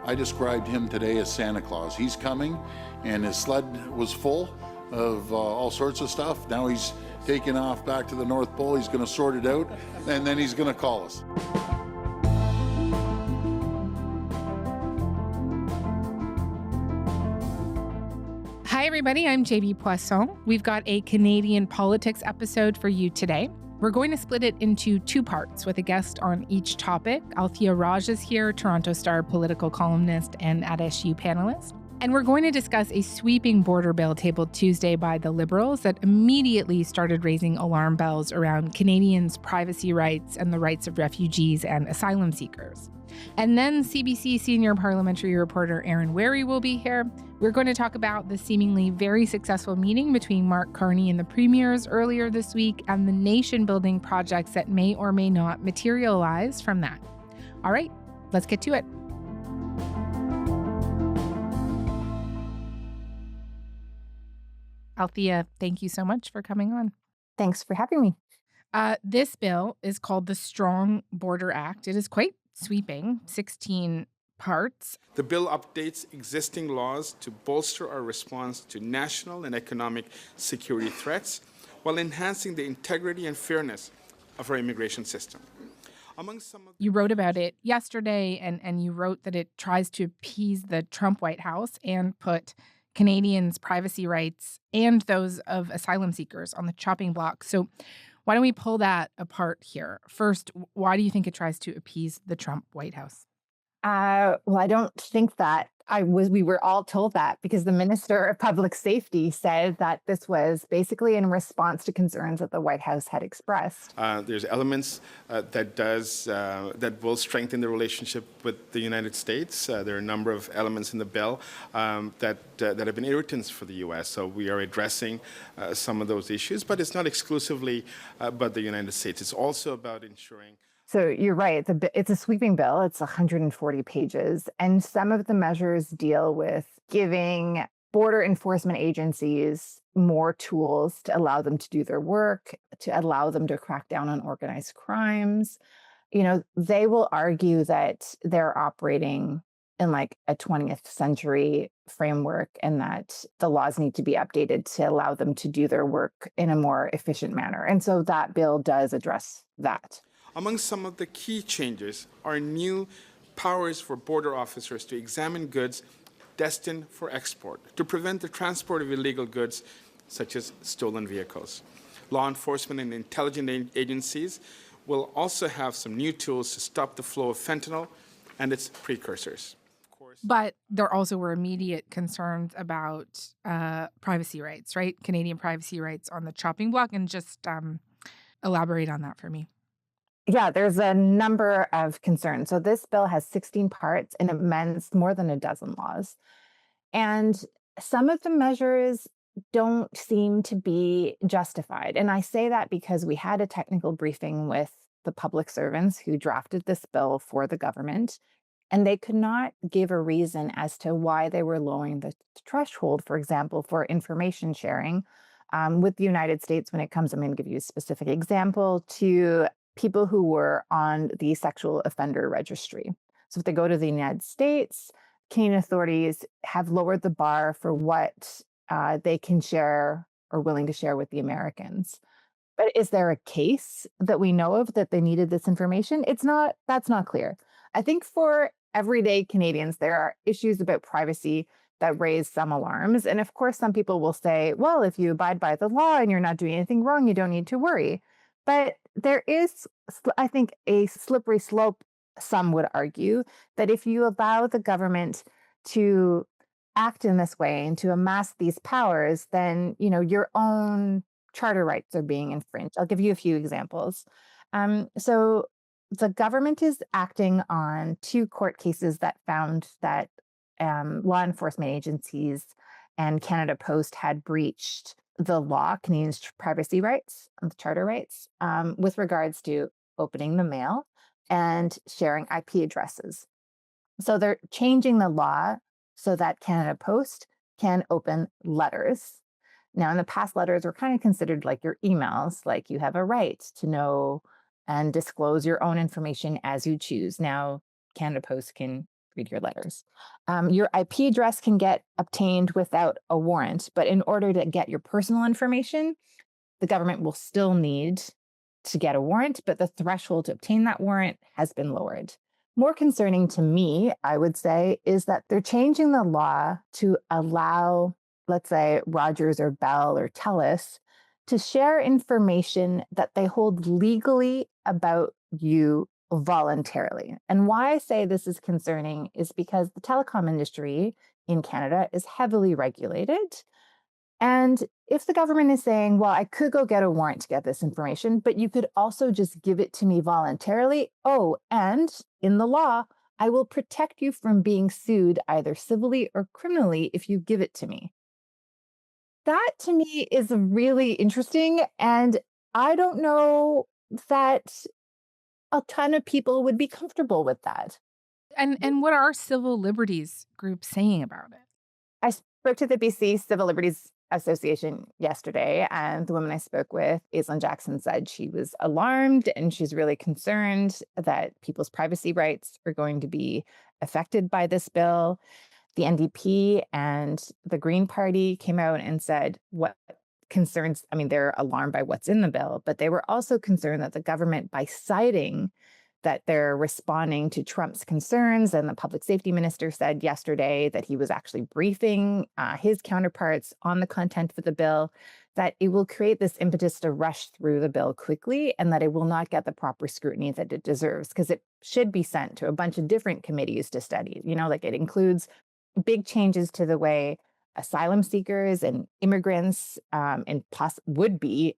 I described him today as Santa Claus. He's coming, and his sled was full of all sorts of stuff. Now he's taking off back to the North Pole. He's going to sort it out, and then he's going to call us. Hi, everybody. I'm JB Poisson. We've got a Canadian politics episode for you today. We're going to split it into two parts with a guest on each topic. Althea Raj is here, Toronto Star political columnist and at SU panelist. And we're going to discuss a sweeping border bill tabled Tuesday by the Liberals that immediately started raising alarm bells around Canadians' privacy rights and the rights of refugees and asylum seekers. And then CBC senior parliamentary reporter Aaron Wary will be here. We're going to talk about the seemingly very successful meeting between Mark Carney and the premiers earlier this week and the nation-building projects that may or may not materialize from that. All right, let's get to it. Althea, thank you so much for coming on. Thanks for having me. This bill is called the Strong Border Act. It is quite sweeping, 16 parts. The bill updates existing laws to bolster our response to national and economic security threats while enhancing the integrity and fairness of our immigration system. You wrote about it yesterday, and you wrote that it tries to appease the Trump White House and put Canadians' privacy rights and those of asylum seekers on the chopping block. So why don't we pull that apart here? First, why do you think it tries to appease the Trump White House? Well, I don't think that we were all told that because the Minister of Public Safety said that this was basically in response to concerns that the White House had expressed. There's elements that will strengthen the relationship with the United States. There are a number of elements in the bill that have been irritants for the U.S. So we are addressing some of those issues, but it's not exclusively about the United States. It's also about ensuring. So you're right. It's a sweeping bill. It's 140 pages. And some of the measures deal with giving border enforcement agencies more tools to allow them to do their work, to allow them to crack down on organized crimes. You know, they will argue that they're operating in like a 20th century framework and that the laws need to be updated to allow them to do their work in a more efficient manner. And so that bill does address that. Among some of the key changes are new powers for border officers to examine goods destined for export, to prevent the transport of illegal goods, such as stolen vehicles. Law enforcement and intelligence agencies will also have some new tools to stop the flow of fentanyl and its precursors. But there also were immediate concerns about privacy rights, right? Canadian privacy rights on the chopping block. And just elaborate on that for me. Yeah, there's a number of concerns. So this bill has 16 parts and it amends more than a dozen laws. And some of the measures don't seem to be justified. And I say that because we had a technical briefing with the public servants who drafted this bill for the government, and they could not give a reason as to why they were lowering the threshold, for example, for information sharing with the United States when it comes, I'm going to give you a specific example, to people who were on the sexual offender registry. So if they go to the United States, Canadian authorities have lowered the bar for what they can share or willing to share with the Americans. But is there a case that we know of that they needed this information? That's not clear. I think for everyday Canadians, there are issues about privacy that raise some alarms. And of course, some people will say, well, if you abide by the law and you're not doing anything wrong, you don't need to worry. But there is, I think, a slippery slope, some would argue, that if you allow the government to act in this way and to amass these powers, then, you know, your own charter rights are being infringed. I'll give you a few examples. So the government is acting on two court cases that found that law enforcement agencies and Canada Post had breached the law, Canadian privacy rights, the charter rights, with regards to opening the mail and sharing IP addresses. So they're changing the law so that Canada Post can open letters. Now, in the past, letters were kind of considered like your emails, like you have a right to know and disclose your own information as you choose. Now, Canada Post can read your letters. Your IP address can get obtained without a warrant, but in order to get your personal information, the government will still need to get a warrant, but the threshold to obtain that warrant has been lowered. More concerning to me, I would say, is that they're changing the law to allow, let's say, Rogers or Bell or TELUS to share information that they hold legally about you voluntarily. And why I say this is concerning is because the telecom industry in Canada is heavily regulated. And if the government is saying, well, I could go get a warrant to get this information, but you could also just give it to me voluntarily. Oh, and in the law, I will protect you from being sued either civilly or criminally if you give it to me. That to me is really interesting. And I don't know that a ton of people would be comfortable with that. And what are civil liberties groups saying about it? I spoke to the BC Civil Liberties Association yesterday, and the woman I spoke with, Aislinn Jackson, said she was alarmed and she's really concerned that people's privacy rights are going to be affected by this bill. The NDP and the Green Party came out and said what concerns, I mean, they're alarmed by what's in the bill, but they were also concerned that the government, by citing that they're responding to Trump's concerns, and the public safety minister said yesterday that he was actually briefing his counterparts on the content for the bill, that it will create this impetus to rush through the bill quickly and that it will not get the proper scrutiny that it deserves, because it should be sent to a bunch of different committees to study. You know, like it includes big changes to the way asylum seekers and immigrants and would-be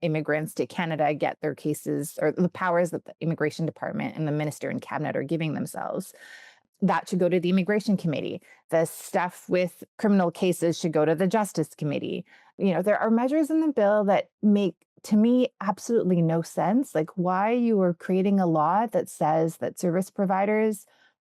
immigrants to Canada get their cases, or the powers that the immigration department and the minister and cabinet are giving themselves. That should go to the immigration committee. The stuff with criminal cases should go to the justice committee. You know, there are measures in the bill that make, to me, absolutely no sense. Like why you are creating a law that says that service providers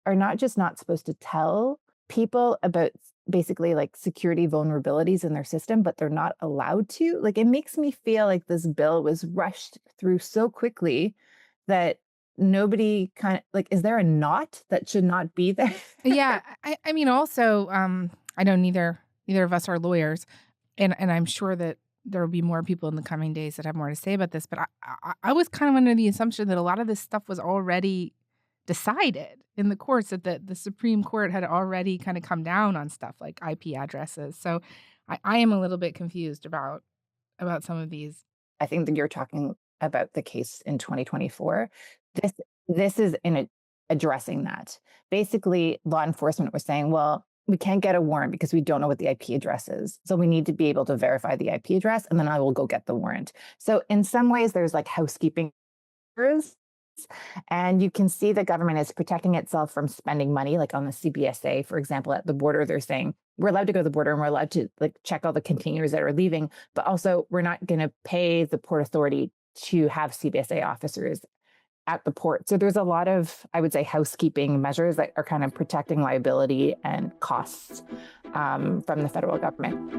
are not just not supposed to tell people about basically like security vulnerabilities in their system, but they're not allowed to. Like it makes me feel like this bill was rushed through so quickly that nobody kind of like, is there a knot that should not be there? Yeah, I mean, also, I know neither of us are lawyers, and I'm sure that there will be more people in the coming days that have more to say about this. But I was kind of under the assumption that a lot of this stuff was already decided in the courts, that the Supreme Court had already kind of come down on stuff like IP addresses. So I am a little bit confused about some of these. I think that you're talking about the case in 2024. This is addressing that. Basically, law enforcement was saying, well, we can't get a warrant because we don't know what the IP address is. So we need to be able to verify the IP address, and then I will go get the warrant. So in some ways, there's like housekeeping errors. And you can see the government is protecting itself from spending money, like on the CBSA, for example, at the border. They're saying we're allowed to go to the border and we're allowed to like check all the containers that are leaving, but also we're not going to pay the Port Authority to have CBSA officers at the port. So there's a lot of, I would say, housekeeping measures that are kind of protecting liability and costs from the federal government.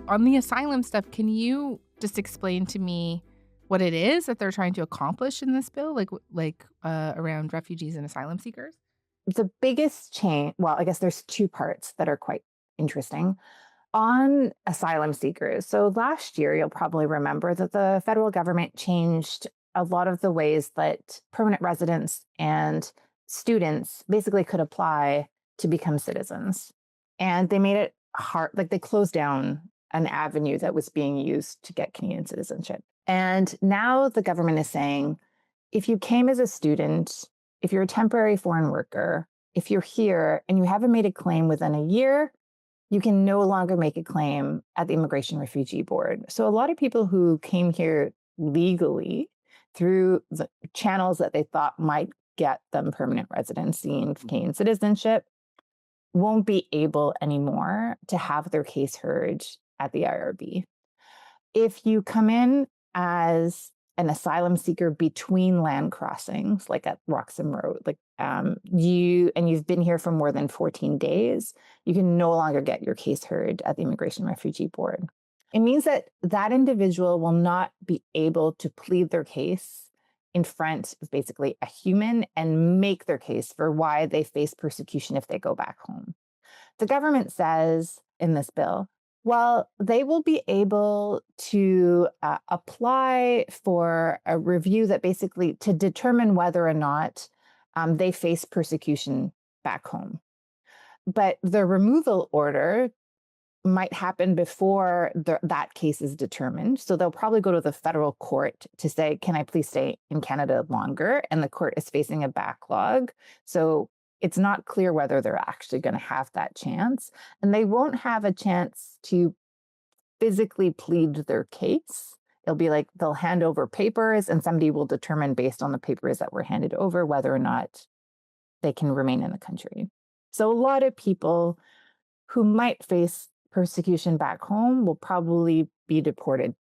On the asylum stuff, can you just explain to me what it is that they're trying to accomplish in this bill, like around refugees and asylum seekers? The biggest change, well, I guess there's two parts that are quite interesting. On asylum seekers, so last year, you'll probably remember that the federal government changed a lot of the ways that permanent residents and students basically could apply to become citizens. And they made it hard, like they closed down an avenue that was being used to get Canadian citizenship. And now the government is saying, if you came as a student, if you're a temporary foreign worker, if you're here and you haven't made a claim within a year, you can no longer make a claim at the Immigration Refugee Board. So a lot of people who came here legally through the channels that they thought might get them permanent residency and Canadian citizenship won't be able anymore to have their case heard at the IRB. If you come in as an asylum seeker between land crossings, like at Roxham Road, like you've been here for more than 14 days, you can no longer get your case heard at the Immigration Refugee Board. It means that that individual will not be able to plead their case in front of basically a human and make their case for why they face persecution if they go back home. The government says in this bill, well, they will be able to apply for a review that basically to determine whether or not they face persecution back home. But the removal order might happen before that case is determined. So they'll probably go to the federal court to say, can I please stay in Canada longer? And the court is facing a backlog. So it's not clear whether they're actually going to have that chance. And they won't have a chance to physically plead their case. It'll be like they'll hand over papers and somebody will determine based on the papers that were handed over whether or not they can remain in the country. So a lot of people who might face persecution back home will probably be deported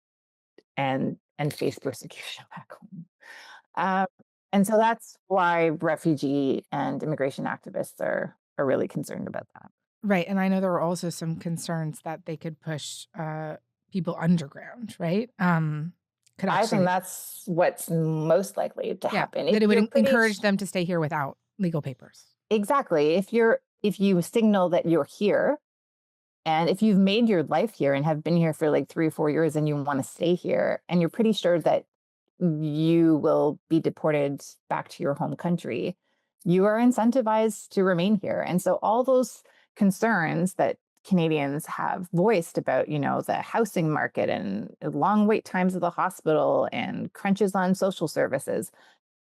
and face persecution back home. And so that's why refugee and immigration activists are really concerned about that. Right. And I know there were also some concerns that they could push people underground, right? I think that's what's most likely to happen. That it would encourage them to stay here without legal papers. Exactly. If you signal that you're here, and if you've made your life here and have been here for like 3 or 4 years and you want to stay here, and you're pretty sure that you will be deported back to your home country, you are incentivized to remain here. And so all those concerns that Canadians have voiced about, the housing market and long wait times at the hospital and crunches on social services,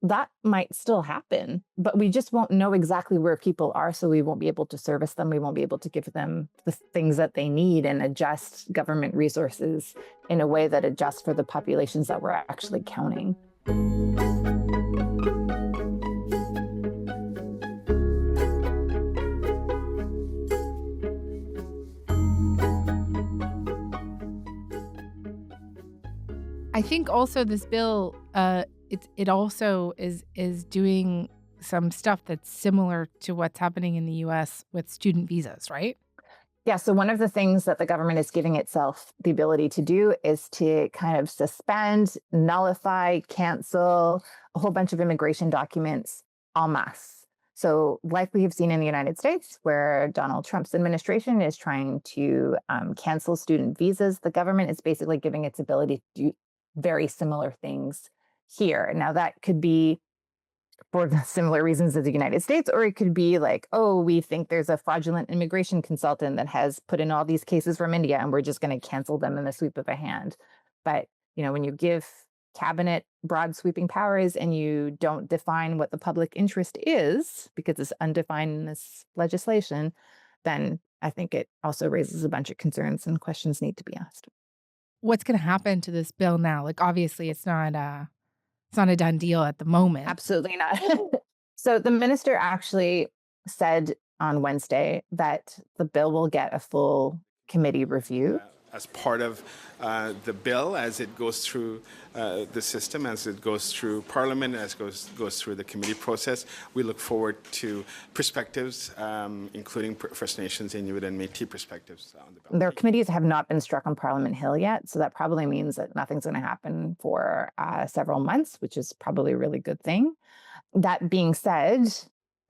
that might still happen, but we just won't know exactly where people are. So we won't be able to service them. We won't be able to give them the things that they need and adjust government resources in a way that adjusts for the populations that we're actually counting. I think also this bill, it also is doing some stuff that's similar to what's happening in the U.S. with student visas, right? Yeah, so one of the things that the government is giving itself the ability to do is to kind of suspend, nullify, cancel a whole bunch of immigration documents en masse. So like we have seen in the United States, where Donald Trump's administration is trying to cancel student visas, the government is basically giving its ability to do very similar things here. Now, that could be for the similar reasons as the United States, or it could be like, oh, we think there's a fraudulent immigration consultant that has put in all these cases from India, and we're just going to cancel them in the sweep of a hand. But, when you give cabinet broad sweeping powers and you don't define what the public interest is, because it's undefined in this legislation, then I think it also raises a bunch of concerns and questions need to be asked. What's going to happen to this bill now? Like, obviously, it's not a done deal at the moment. Absolutely not. So the minister actually said on Wednesday that the bill will get a full committee review. As part of the bill, as it goes through the system, as it goes through Parliament, as it goes through the committee process, we look forward to perspectives, including First Nations, Inuit, and Métis perspectives on the bill. Their committees have not been struck on Parliament Hill yet, so that probably means that nothing's going to happen for several months, which is probably a really good thing. That being said,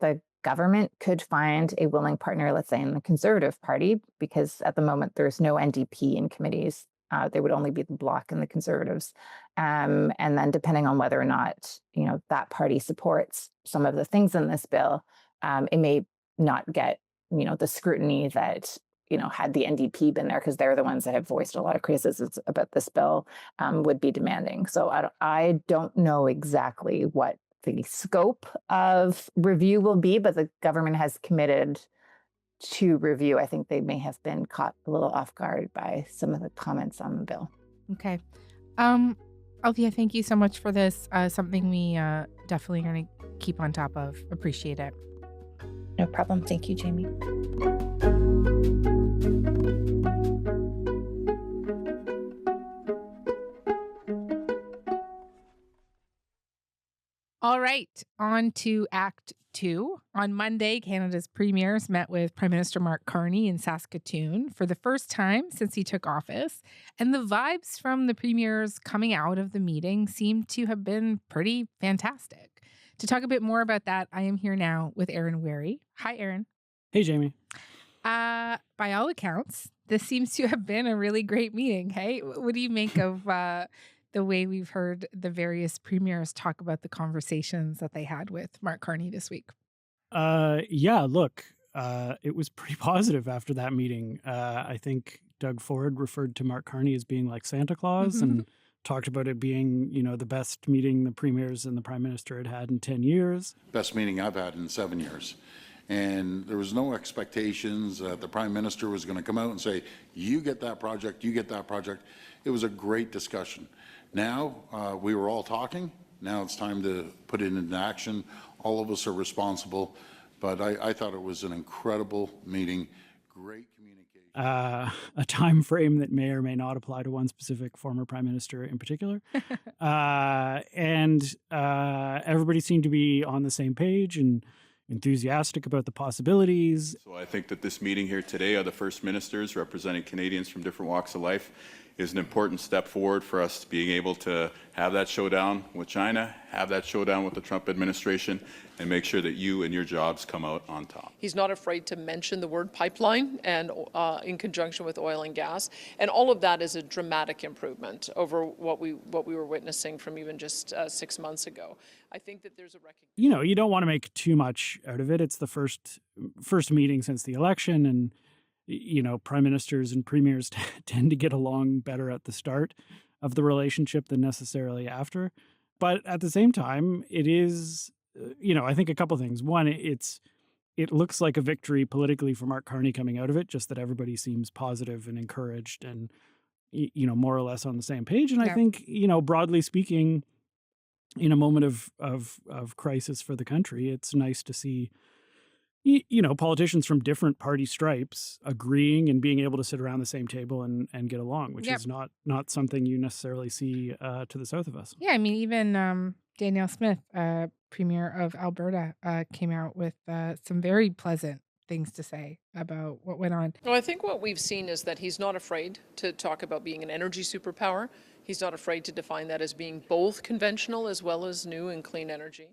the government could find a willing partner, let's say in the Conservative Party, because at the moment there's no NDP in committees. There would only be the Bloc and the Conservatives. And then depending on whether or not, that party supports some of the things in this bill, it may not get, the scrutiny that, had the NDP been there, because they're the ones that have voiced a lot of criticisms about this bill, would be demanding. So I don't know exactly what the scope of review will be, but the government has committed to review. I think they may have been caught a little off guard by some of the comments on the bill. Okay. Althea, thank you so much for this. Something we definitely going to keep on top of. Appreciate it. No problem. Thank you, Jamie. All right, on to Act 2. On Monday, Canada's premiers met with Prime Minister Mark Carney in Saskatoon for the first time since he took office. And the vibes from the premiers coming out of the meeting seem to have been pretty fantastic. To talk a bit more about that, I am here now with Aaron Wary. Hi, Aaron. Hey, Jamie. By all accounts, this seems to have been a really great meeting. Hey, what do you make of the way we've heard the various premiers talk about the conversations that they had with Mark Carney this week? Yeah, look, it was pretty positive after that meeting. I think Doug Ford referred to Mark Carney as being like Santa Claus and talked about it being, the best meeting the premiers and the prime minister had had in 10 years. Best meeting I've had in 7 years. And there was no expectations that the prime minister was going to come out and say, you get that project, you get that project. It was a great discussion. Now, we were all talking. Now it's time to put it into action. All of us are responsible. But I thought it was an incredible meeting, great communication. A time frame that may or may not apply to one specific former prime minister in particular. And everybody seemed to be on the same page and enthusiastic about the possibilities. So I think that this meeting here today of the First Ministers representing Canadians from different walks of life is an important step forward for us being able to have that showdown with China, have that showdown with the Trump administration, and make sure that you and your jobs come out on top. He's not afraid to mention the word pipeline and in conjunction with oil and gas. And all of that is a dramatic improvement over what we were witnessing from even just 6 months ago. I think that there's a recognition. You don't want to make too much out of it. It's the first meeting since the election, and prime ministers and premiers tend to get along better at the start of the relationship than necessarily after. But at the same time, it is, I think a couple things. One, it looks like a victory politically for Mark Carney coming out of it, just that everybody seems positive and encouraged and, more or less on the same page. And I think, broadly speaking, in a moment of crisis for the country, it's nice to see politicians from different party stripes agreeing and being able to sit around the same table and get along, which is not something you necessarily see to the south of us. Yeah, I mean, even Danielle Smith, Premier of Alberta, came out with some very pleasant things to say about what went on. Well, I think what we've seen is that he's not afraid to talk about being an energy superpower. He's not afraid to define that as being both conventional as well as new and clean energy.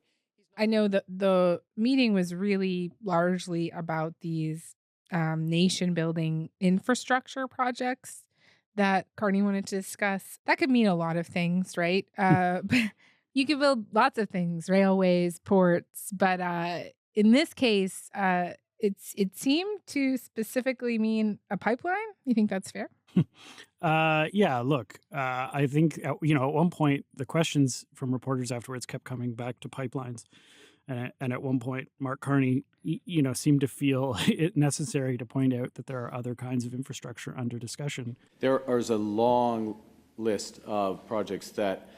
I know that the meeting was really largely about these nation-building infrastructure projects that Carney wanted to discuss. That could mean a lot of things, right? You could build lots of things, railways, ports, but in this case, it seemed to specifically mean a pipeline. You think that's fair? Yeah, look, I think, at one point, the questions from reporters afterwards kept coming back to pipelines. And at one point, Mark Carney, seemed to feel it necessary to point out that there are other kinds of infrastructure under discussion. There is a long list of projects that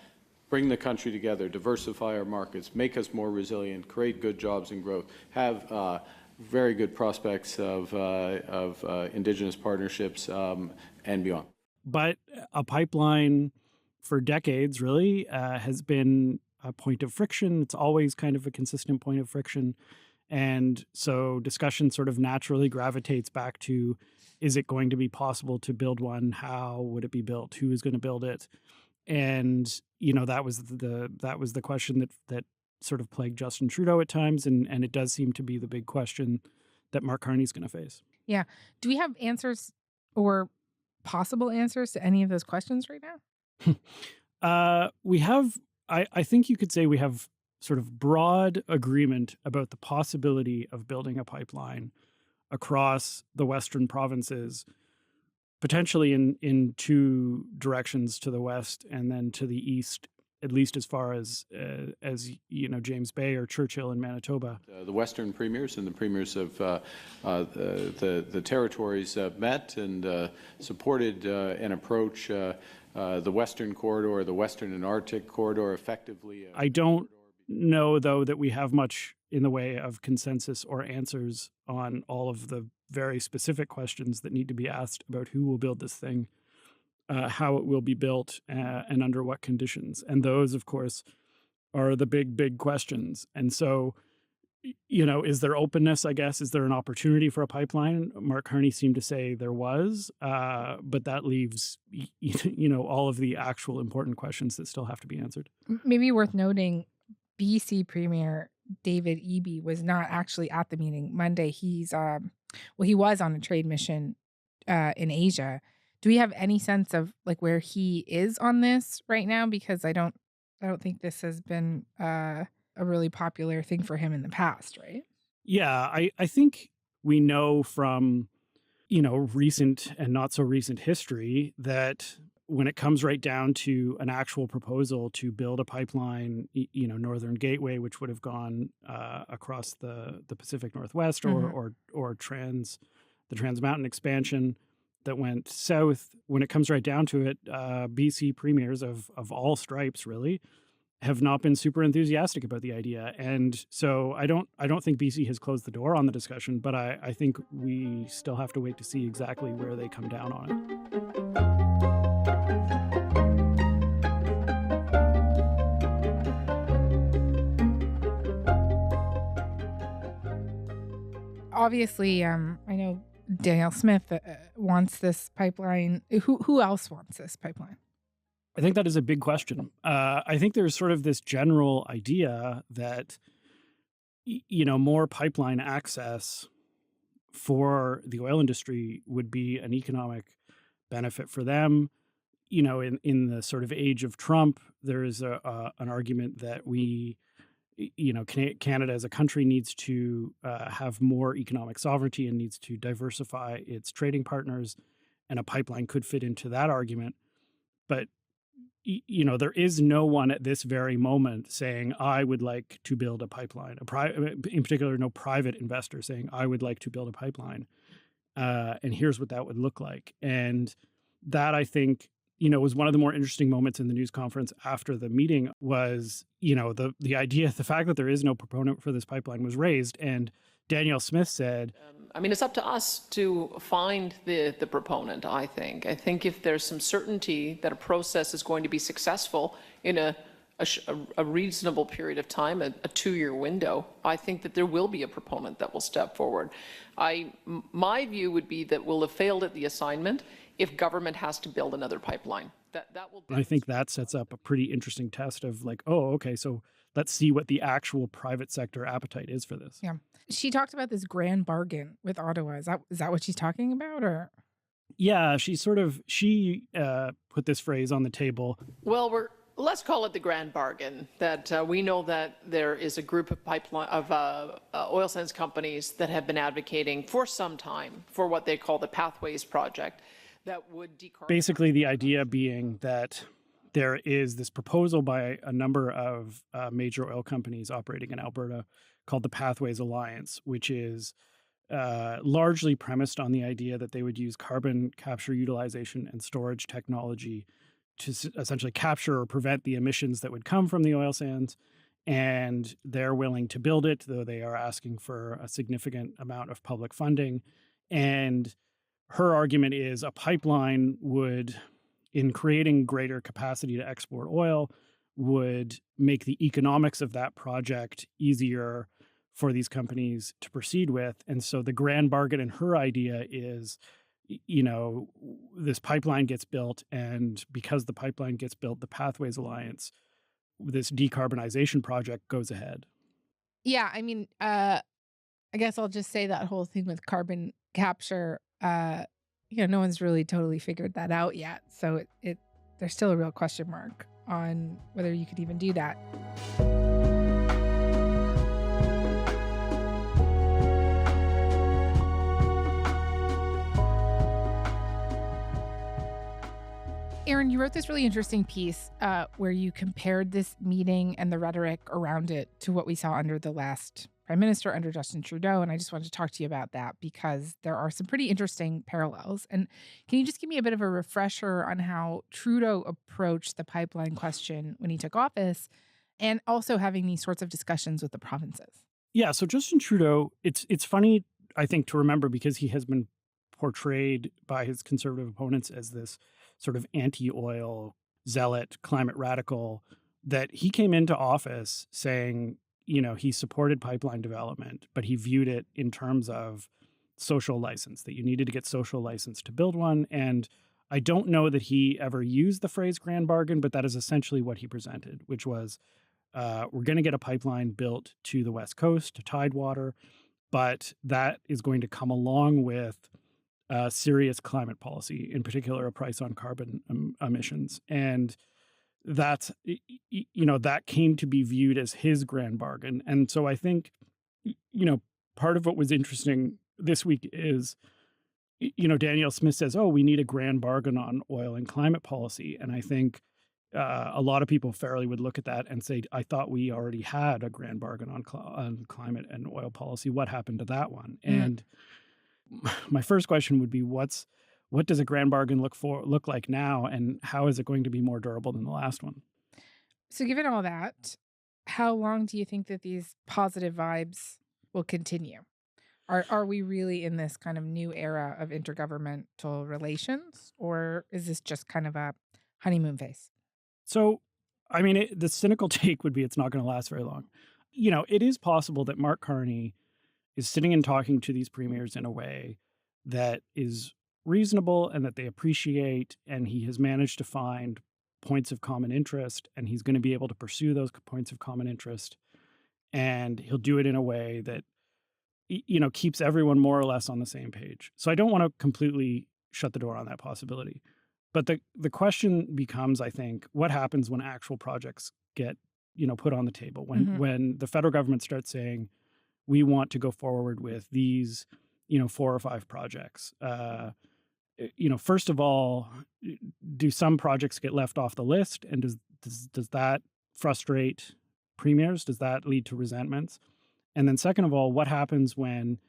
bring the country together, diversify our markets, make us more resilient, create good jobs and growth, have very good prospects of Indigenous partnerships and beyond. But a pipeline for decades really has been a point of friction. It's always kind of a consistent point of friction. And so discussion sort of naturally gravitates back to, is it going to be possible to build one? How would it be built? Who is going to build it? And, that was the question that sort of plagued Justin Trudeau at times. And it does seem to be the big question that Mark Carney's going to face. Yeah. Do we have answers or possible answers to any of those questions right now? We have, I think you could say we have sort of broad agreement about the possibility of building a pipeline across the Western provinces, potentially in two directions, to the west and then to the east, at least as far as James Bay or Churchill in Manitoba. The Western premiers and the premiers of the territories met and supported an approach, the Western corridor, the Western and Arctic corridor, effectively. I don't know, though, that we have much in the way of consensus or answers on all of the very specific questions that need to be asked about who will build this thing, how it will be built, and under what conditions. And those, of course, are the big questions. And so, is there openness, I guess? Is there an opportunity for a pipeline? Mark Carney seemed to say there was, but that leaves, all of the actual important questions that still have to be answered. Maybe worth noting, BC Premier David Eby was not actually at the meeting Monday. He was on a trade mission in Asia. Do we have any sense of like where he is on this right now? Because I don't think this has been a really popular thing for him in the past, right? Yeah, I think we know from, recent and not so recent history that when it comes right down to an actual proposal to build a pipeline, Northern Gateway, which would have gone across the Pacific Northwest, or the Trans Mountain expansion that went south, when it comes right down to it, BC premiers of all stripes really have not been super enthusiastic about the idea. And so I don't think BC has closed the door on the discussion, but I think we still have to wait to see exactly where they come down on it. Obviously, I know Danielle Smith wants this pipeline. Who else wants this pipeline? I think that is a big question. I think there's sort of this general idea that, more pipeline access for the oil industry would be an economic benefit for them. In the sort of age of Trump, there is an argument that Canada as a country needs to have more economic sovereignty and needs to diversify its trading partners, and a pipeline could fit into that argument. But there is no one at this very moment saying, I would like to build a pipeline. In particular, no private investor saying, I would like to build a pipeline. And here's what that would look like. And that, I think, was one of the more interesting moments in the news conference after the meeting was, the idea, the fact that there is no proponent for this pipeline was raised. And Danielle Smith said, it's up to us to find the proponent, I think. I think if there's some certainty that a process is going to be successful in a reasonable period of time, a 2-year window, I think that there will be a proponent that will step forward. My view would be that we'll have failed at the assignment if government has to build another pipeline. I think that sets up a pretty interesting test of like, oh, okay, so let's see what the actual private sector appetite is for this. Yeah. She talked about this grand bargain with Ottawa. Is that what she's talking about, or? Yeah, she put this phrase on the table. Well, let's call it the grand bargain. That we know that there is a group of oil sands companies that have been advocating for some time for what they call the Pathways Project, that would decarbonize. Basically, the idea being that there is this proposal by a number of major oil companies operating in Alberta called the Pathways Alliance, which is largely premised on the idea that they would use carbon capture, utilization, and storage technology to essentially capture or prevent the emissions that would come from the oil sands. And they're willing to build it, though they are asking for a significant amount of public funding. And her argument is a pipeline would, in creating greater capacity to export oil, would make the economics of that project easier for these companies to proceed with. And so the grand bargain in her idea is, this pipeline gets built, and because the pipeline gets built, the Pathways Alliance, this decarbonization project goes ahead. Yeah, I guess I'll just say that whole thing with carbon capture, no one's really totally figured that out yet. So there's still a real question mark on whether you could even do that. Aaron, you wrote this really interesting piece where you compared this meeting and the rhetoric around it to what we saw under the last Prime Minister, under Justin Trudeau. And I just wanted to talk to you about that because there are some pretty interesting parallels. And can you just give me a bit of a refresher on how Trudeau approached the pipeline question when he took office, and also having these sorts of discussions with the provinces? Yeah, so Justin Trudeau, it's funny, I think, to remember because he has been portrayed by his Conservative opponents as this sort of anti-oil zealot, climate radical, that he came into office saying, he supported pipeline development, but he viewed it in terms of social license, that you needed to get social license to build one. And I don't know that he ever used the phrase grand bargain, but that is essentially what he presented, which was we're going to get a pipeline built to the West Coast, to Tidewater, but that is going to come along with serious climate policy, in particular a price on carbon emissions. And that's, that came to be viewed as his grand bargain. And so I think, part of what was interesting this week is, Danielle Smith says, we need a grand bargain on oil and climate policy. And I think a lot of people fairly would look at that and say, I thought we already had a grand bargain on climate and oil policy. What happened to that one? Mm-hmm. And my first question would be, what does a grand bargain look like now, and how is it going to be more durable than the last one? So given all that, how long do you think that these positive vibes will continue? Are we really in this kind of new era of intergovernmental relations, or is this just kind of a honeymoon phase? So, I mean, the cynical take would be it's not going to last very long. It is possible that Mark Carney is sitting and talking to these premiers in a way that is reasonable and that they appreciate, and he has managed to find points of common interest, and he's going to be able to pursue those points of common interest, and he'll do it in a way that keeps everyone more or less on the same page. So I don't want to completely shut the door on that possibility. But the question becomes, I think, what happens when actual projects get, put on the table? When the federal government starts saying, we want to go forward with these, 4 or 5 projects. First of all, do some projects get left off the list? And does that frustrate premiers? Does that lead to resentments? And then second of all, what happens when,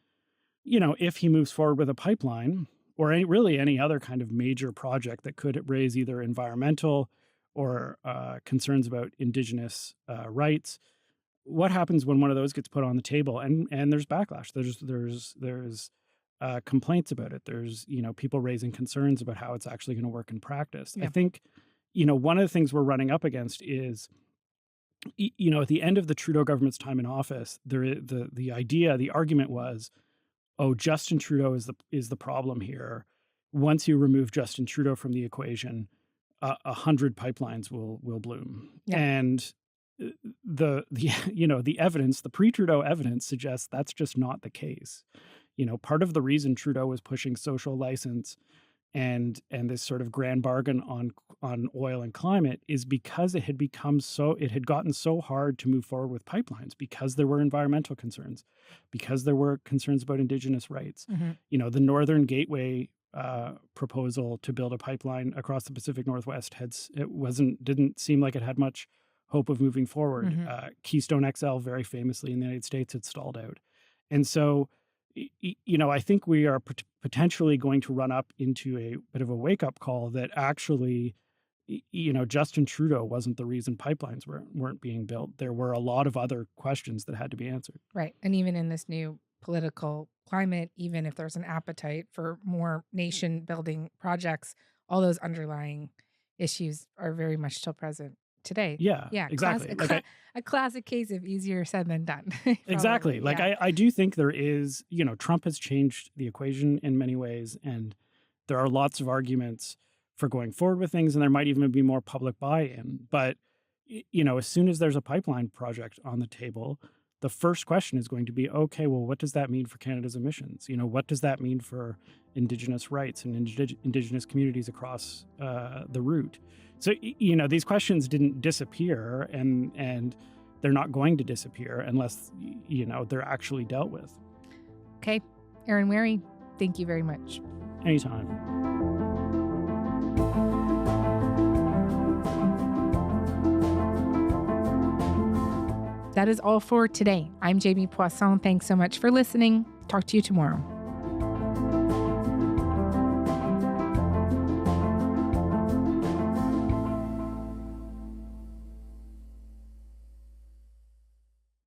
if he moves forward with a pipeline or any other kind of major project that could raise either environmental or concerns about Indigenous rights? What happens when one of those gets put on the table and there's backlash? There's complaints about it. There's, people raising concerns about how it's actually going to work in practice. Yeah. I think, one of the things we're running up against is, at the end of the Trudeau government's time in office, the argument was, Justin Trudeau is the problem here. Once you remove Justin Trudeau from the equation, 100 pipelines will bloom. Yeah. And the evidence, the pre-Trudeau evidence suggests that's just not the case. Part of the reason Trudeau was pushing social license and this sort of grand bargain on oil and climate is because it had gotten so hard to move forward with pipelines, because there were environmental concerns, because there were concerns about Indigenous rights. Mm-hmm. The Northern Gateway proposal to build a pipeline across the Pacific Northwest didn't seem like it had much hope of moving forward. Mm-hmm. Keystone XL, very famously in the United States, had stalled out. And so, I think we are potentially going to run up into a bit of a wake-up call that actually, Justin Trudeau wasn't the reason pipelines weren't being built. There were a lot of other questions that had to be answered. Right. And even in this new political climate, even if there's an appetite for more nation-building projects, all those underlying issues are very much still present today. Yeah, exactly. A classic case of easier said than done. Exactly. I do think there is, Trump has changed the equation in many ways, and there are lots of arguments for going forward with things, and there might even be more public buy-in. But, as soon as there's a pipeline project on the table, the first question is going to be, okay, well, what does that mean for Canada's emissions? What does that mean for Indigenous rights and Indigenous communities across the route? So, these questions didn't disappear, and they're not going to disappear unless, they're actually dealt with. Okay. Aaron Wary, thank you very much. Anytime. That is all for today. I'm Jamie Poisson. Thanks so much for listening. Talk to you tomorrow.